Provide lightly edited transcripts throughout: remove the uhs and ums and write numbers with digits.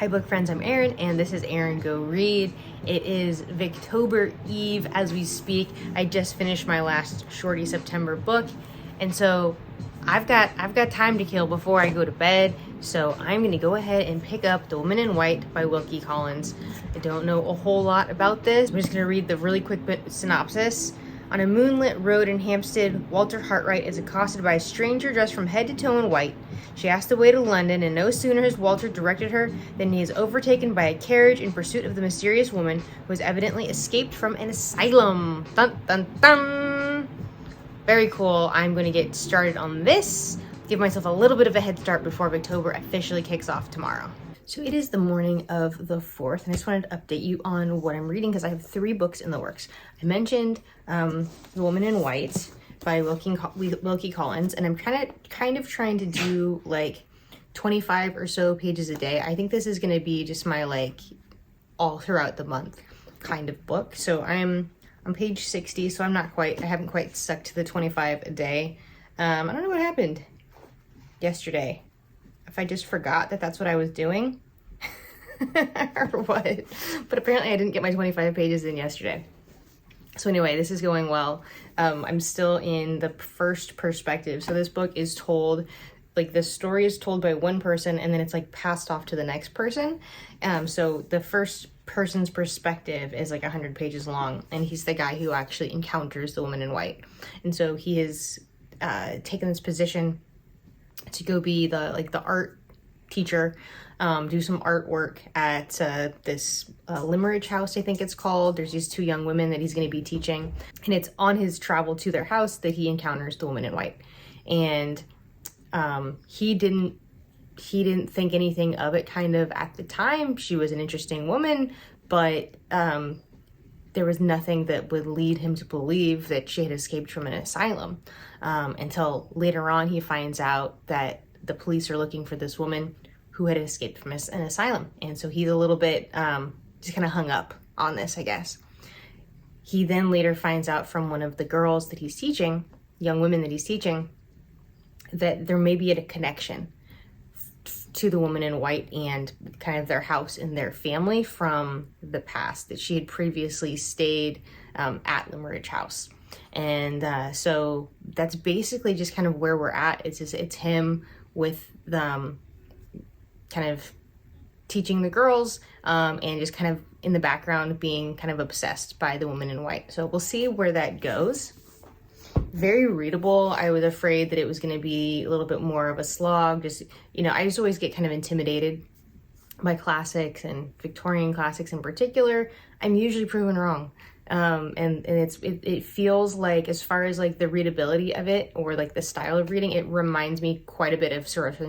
Hi book friends, I'm Erin and this is Erin Go Read. It is Victober Eve as we speak. I just finished my last Shorty September book, and so I've got time to kill before I go to bed. So I'm gonna go ahead and pick up The Woman in White by Wilkie Collins. I don't know a whole lot about this. I'm just gonna read the really quick synopsis. On a moonlit road in Hampstead, Walter Hartwright is accosted by a stranger dressed from head to toe in white. She asks the way to London, and no sooner has Walter directed her than he is overtaken by a carriage in pursuit of the mysterious woman who has evidently escaped from an asylum. Dun dun dun! Very cool. I'm going to get started on this, give myself a little bit of a head start before Victober officially kicks off tomorrow. So it is the morning of the 4th, and I just wanted to update you on what I'm reading because I have 3 books in the works. I mentioned The Woman in White by Wilkie Collins, and I'm kind of trying to do like 25 or so pages a day. I think this is going to be just my like all throughout the month kind of book. So I'm on page 60, so I haven't quite stuck to the 25 a day. I don't know what happened yesterday. If I just forgot that that's what I was doing or what, but apparently I didn't get my 25 pages in yesterday. So anyway, this is going well. I'm still in the first perspective. So this book is told, like the story is told by one person and then it's like passed off to the next person. So the first person's perspective is like 100 pages long, and he's the guy who actually encounters the woman in white. And so he has taken this position to go be the art teacher, do some artwork at this Limerick house, I think it's called. There's these 2 young women that he's going to be teaching, and it's on his travel to their house that he encounters the woman in white. And he didn't think anything of it kind of at the time. She was an interesting woman, but there was nothing that would lead him to believe that she had escaped from an asylum, until later on he finds out that the police are looking for this woman who had escaped from an asylum. And so he's a little bit just kind of hung up on this, I guess. He then later finds out from one of the girls that he's teaching, young women that he's teaching, that there may be a connection to the woman in white and kind of their house and their family from the past, that she had previously stayed at Limerick House. And so that's basically just kind of where we're at. It's him with the kind of teaching the girls and just kind of in the background being kind of obsessed by the woman in white. So we'll see where that goes. Very readable. I was afraid that it was going to be a little bit more of a slog. Just, I just always get kind of intimidated by classics, and Victorian classics in particular. I'm usually proven wrong. And it feels like, as far as like the readability of it or like the style of reading, it reminds me quite a bit of Sir Arthur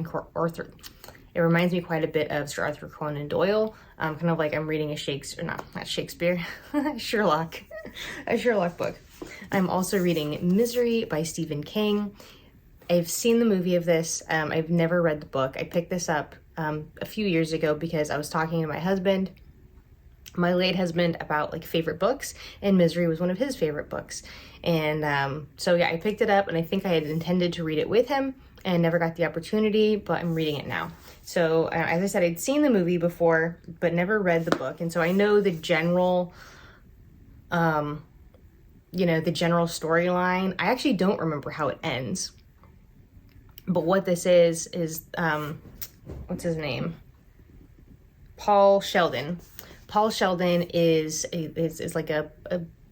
Conan Doyle. Kind of like I'm reading a Sherlock, a Sherlock book. I'm also reading Misery by Stephen King. I've seen the movie of this. I've never read the book. I picked this up a few years ago because I was talking to my late husband, about like favorite books, and Misery was one of his favorite books. And so yeah, I picked it up, and I think I had intended to read it with him and never got the opportunity, but I'm reading it now. So as I said, I'd seen the movie before, but never read the book. And so I know the general, the general storyline. I actually don't remember how it ends, but what this is what's his name? Paul Sheldon. Paul Sheldon is like a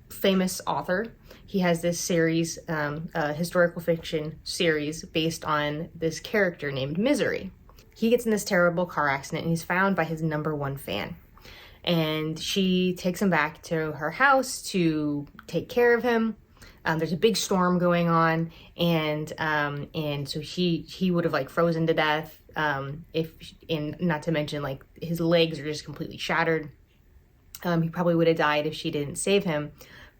famous author. He has this series, a historical fiction series based on this character named Misery. He gets in this terrible car accident, and he's found by his #1 fan. And she takes him back to her house to take care of him. There's a big storm going on, and so he would have like frozen to death, not to mention like his legs are just completely shattered. He probably would have died if she didn't save him,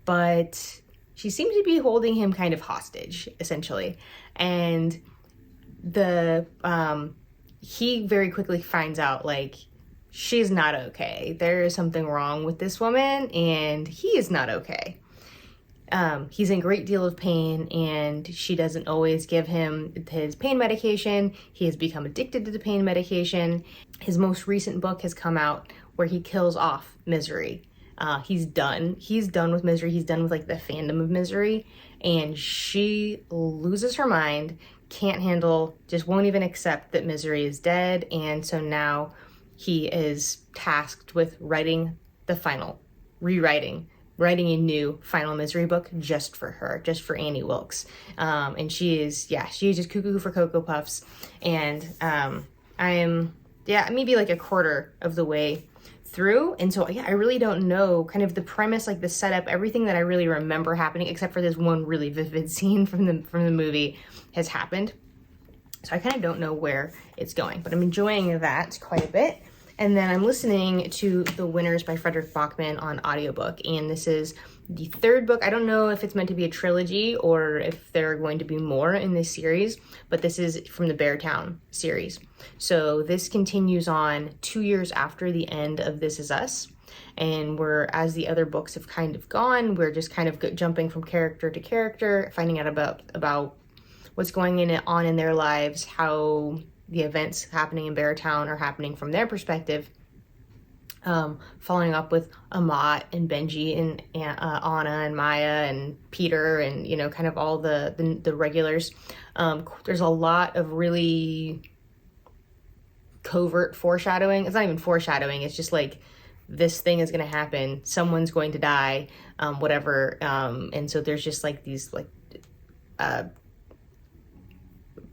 but she seemed to be holding him kind of hostage, essentially. And he very quickly finds out like she's not okay. There is something wrong with this woman, and he is not okay. he's in a great deal of pain, and she doesn't always give him his pain medication. He has become addicted to the pain medication. His most recent book has come out where he kills off Misery. He's done with Misery. He's done with like the fandom of Misery, and she loses her mind, can't handle, just won't even accept that Misery is dead. And so now he is tasked with writing a new final Misery book just for her, just for Annie Wilkes. And she is just cuckoo for Cocoa Puffs. And I am, maybe like a quarter of the way through. And so, I really don't know kind of the premise, like the setup, everything that I really remember happening, except for this one really vivid scene from the movie has happened. So I kind of don't know where it's going, but I'm enjoying that quite a bit. And then I'm listening to The Winners by Fredrik Backman on audiobook. And this is the third book. I don't know if it's meant to be a trilogy or if there are going to be more in this series, but this is from the Beartown series. So this continues on 2 years after the end of This Is Us. And as the other books have kind of gone, we're just kind of jumping from character to character, finding out about what's going on in their lives, how the events happening in Beartown are happening from their perspective, following up with Amat and Benji and Anna and Maya and Peter and, kind of all the regulars. There's a lot of really covert foreshadowing. It's not even foreshadowing. It's just like, this thing is going to happen. Someone's going to die, whatever. And so there's just like these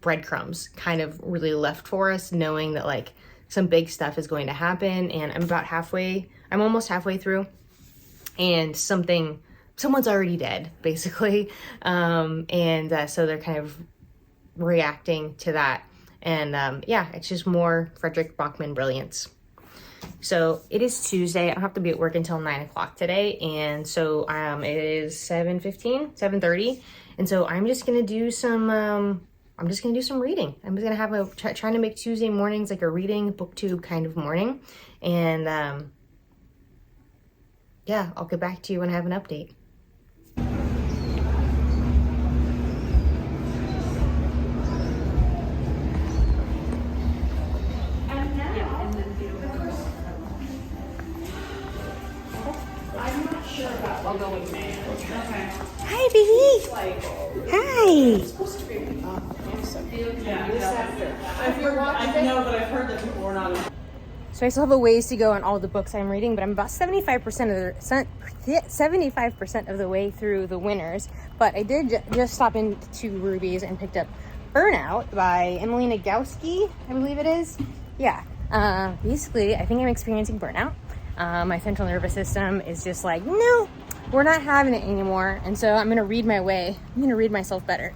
breadcrumbs kind of really left for us, knowing that like some big stuff is going to happen. And I'm almost halfway through, and someone's already dead, basically. So they're kind of reacting to that. And it's just more Fredrik Backman brilliance. So it is Tuesday. I don't have to be at work until 9 o'clock today. And so it is 7:30. And so I'm just going to do some reading. I'm just going to have trying to make Tuesday mornings like a reading booktube kind of morning. And I'll get back to you when I have an update. I'll go with me. Okay. Hi, baby. Hi. If you're watching, I know, but I've heard that people are not. So I still have a ways to go on all the books I'm reading, but I'm about 75% of the way through The Winners. But I did just stop into Ruby's and picked up Burnout by Emily Nagoski, I believe it is. Yeah. Basically, I think I'm experiencing burnout. My central nervous system is just like, no, we're not having it anymore. And so I'm going to read my way. I'm going to read myself better.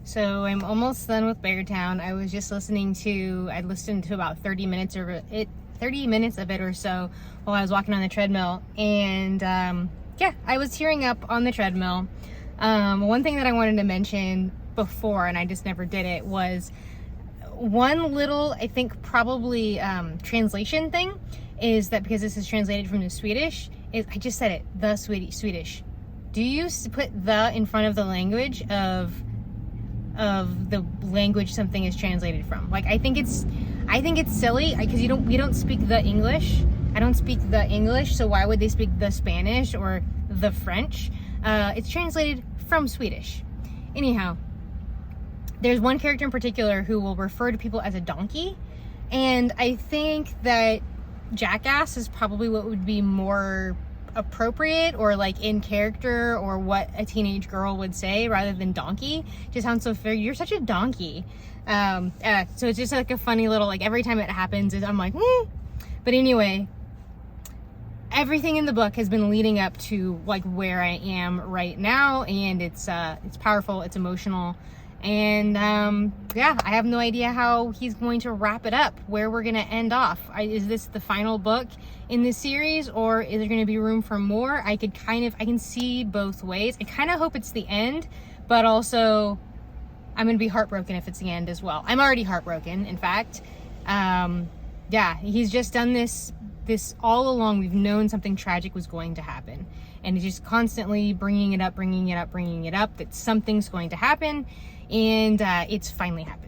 So I'm almost done with Beartown. I was just listened to about 30 minutes of it or so while I was walking on the treadmill. And I was tearing up on the treadmill. One thing that I wanted to mention before, and I just never did it, was one little, I think probably translation thing, is that because this is translated from the Swedish, I just said it, the Swedish. Do you put the in front of the language of the language something is translated from? Like, I think it's silly because we don't speak the English. I don't speak the English, so why would they speak the Spanish or the French? It's translated from Swedish. Anyhow, there's one character in particular who will refer to people as a donkey, and I think that jackass is probably what would be more appropriate or like in character or what a teenage girl would say rather than donkey. Just sounds so fair. You're such a donkey. So it's just like a funny little, like every time it happens I'm like, But anyway, everything in the book has been leading up to like where I am right now, and it's powerful, it's emotional, and I have no idea how he's going to wrap it up, where we're gonna end off. Is this the final book in this series, or is there gonna be room for more? I can see both ways. I kind of hope it's the end, but also I'm gonna be heartbroken if it's the end as well. I'm already heartbroken, in fact, Yeah, he's just done this all along. We've known something tragic was going to happen, and he's just constantly bringing it up, that something's going to happen, and it's finally happened.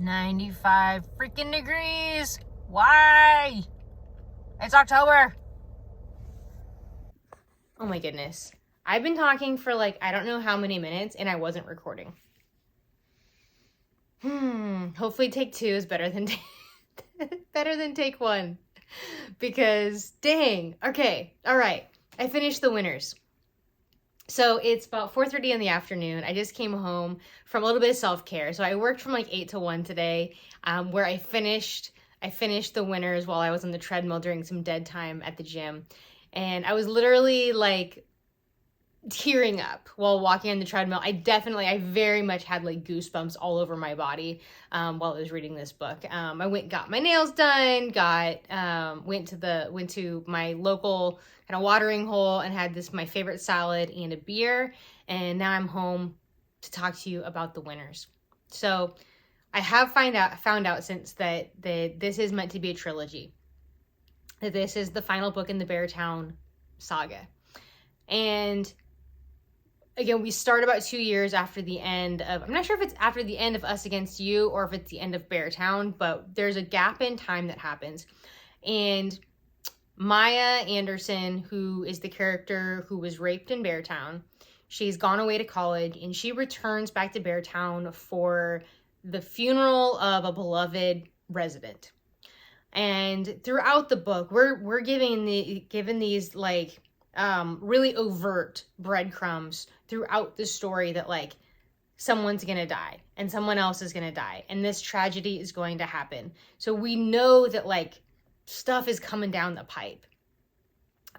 $95 freaking degrees. Why? It's October. Oh my goodness. I've been talking for like, I don't know how many minutes, and I wasn't recording. Hopefully take 2 is better than take 1. Because dang. Okay. All right. I finished The Winners. So it's about 4:30 in the afternoon. I just came home from a little bit of self-care. So I worked from like 8 to 1 today, where I finished The Winners while I was on the treadmill during some dead time at the gym. And I was literally like tearing up while walking on the treadmill. I very much had like goosebumps all over my body while I was reading this book. I got my nails done, went to my local kind of watering hole and had my favorite salad and a beer. And now I'm home to talk to you about The Winners. So I have found out since that this is meant to be a trilogy. That this is the final book in the Beartown saga. And again, we start about 2 years after the end of, I'm not sure if it's after the end of Us Against You or if it's the end of Beartown, but there's a gap in time that happens. And Maya Anderson, who is the character who was raped in Beartown, she's gone away to college and she returns back to Beartown for the funeral of a beloved resident. And throughout the book, we're given these like really overt breadcrumbs throughout the story that like someone's gonna die and someone else is gonna die and this tragedy is going to happen. So we know that like stuff is coming down the pipe.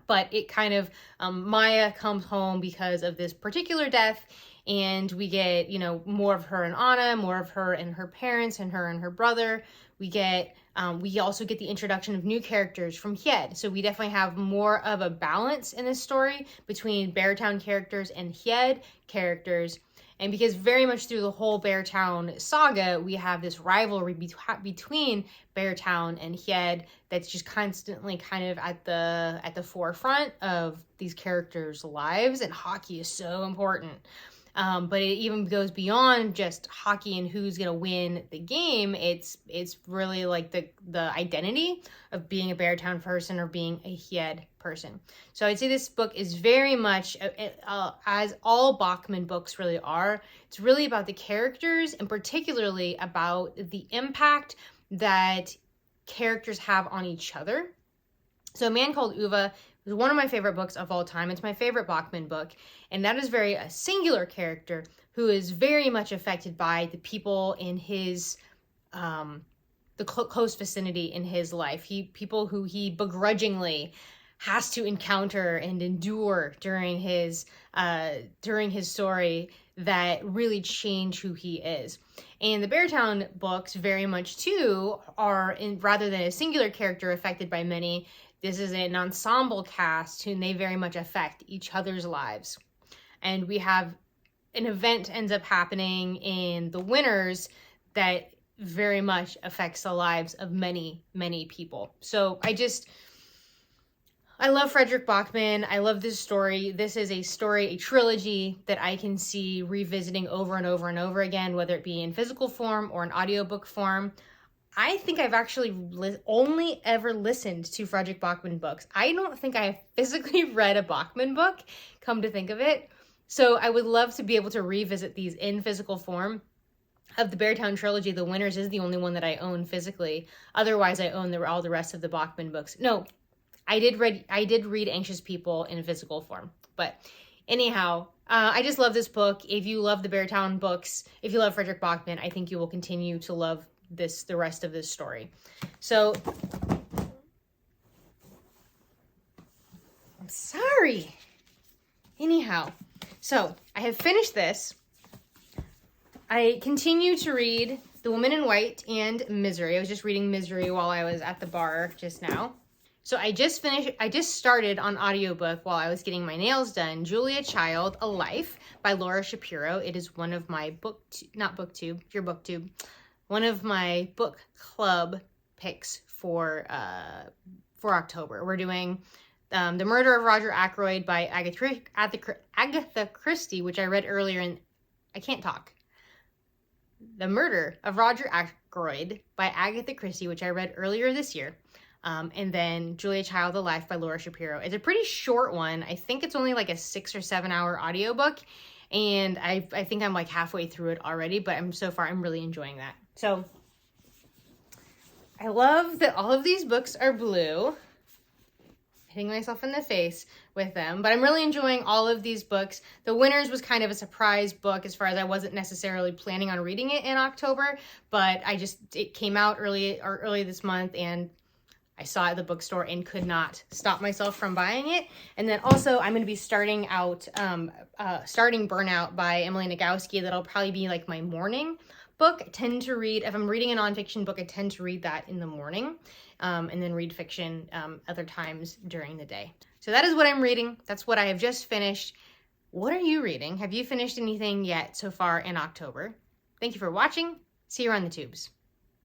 But it kind of, Maya comes home because of this particular death, and we get, more of her and Anna, more of her and her parents, and her and her brother. We also get the introduction of new characters from Hied. So we definitely have more of a balance in this story between Beartown characters and Hied characters. And because very much through the whole Beartown saga, we have this rivalry between Beartown and Hied that's just constantly kind of at the forefront of these characters' lives. And hockey is so important. But it even goes beyond just hockey and who's going to win the game. It's really like the identity of being a Beartown person or being a Hied person. So I'd say this book is very much, as all Backman books really are, it's really about the characters and particularly about the impact that characters have on each other. So A Man Called Ove is one of my favorite books of all time. It's my favorite Backman book. And that is a singular character who is very much affected by the people in his, the close vicinity in his life. People who he begrudgingly has to encounter and endure during his story that really change who he is. And the Beartown books very much too are, rather than a singular character affected by many, this is an ensemble cast whom they very much affect each other's lives. And we have an event ends up happening in The Winners that very much affects the lives of many, many people. So I love Fredrik Backman. I love this story. This is a trilogy that I can see revisiting over and over and over again, whether it be in physical form or in audiobook form. I think I've actually only ever listened to Fredrik Backman books. I don't think I have physically read a Backman book, come to think of it. So I would love to be able to revisit these in physical form. Of the Beartown trilogy, The Winners is the only one that I own physically. Otherwise, I own all the rest of the Backman books. No, I did read Anxious People in physical form. But anyhow, I just love this book. If you love the Beartown books, if you love Fredrik Backman, I think you will continue to love the rest of this story. So I'm sorry. Anyhow, so I have finished this. I continue to read The Woman in White and Misery. I was just reading Misery while I was at the bar just now. So I just started on audiobook while I was getting my nails done, Julia Child, A Life by Laura Shapiro. It is one of my one of my book club picks for October. We're doing The Murder of Roger Ackroyd by Agatha Christie, which I read earlier I can't talk. The Murder of Roger Ackroyd by Agatha Christie, which I read earlier this year. And then Julia Child, A Life by Laura Shapiro. It's a pretty short one. I think it's only like a 6 or 7 hour audiobook. And I think I'm like halfway through it already, but so far I'm really enjoying that. So I love that all of these books are blue. Hitting myself in the face with them, but I'm really enjoying all of these books. The Winners was kind of a surprise book as far as I wasn't necessarily planning on reading it in October, but it came out early this month, and I saw it at the bookstore and could not stop myself from buying it. And then also I'm going to be starting Burnout by Emily Nagoski. That'll probably be like my morning book. I tend to read, if I'm reading a nonfiction book, I tend to read that in the morning, and then read fiction other times during the day. So that is what I'm reading. That's what I have just finished. What are you reading? Have you finished anything yet so far in October? Thank you for watching. See you around the tubes.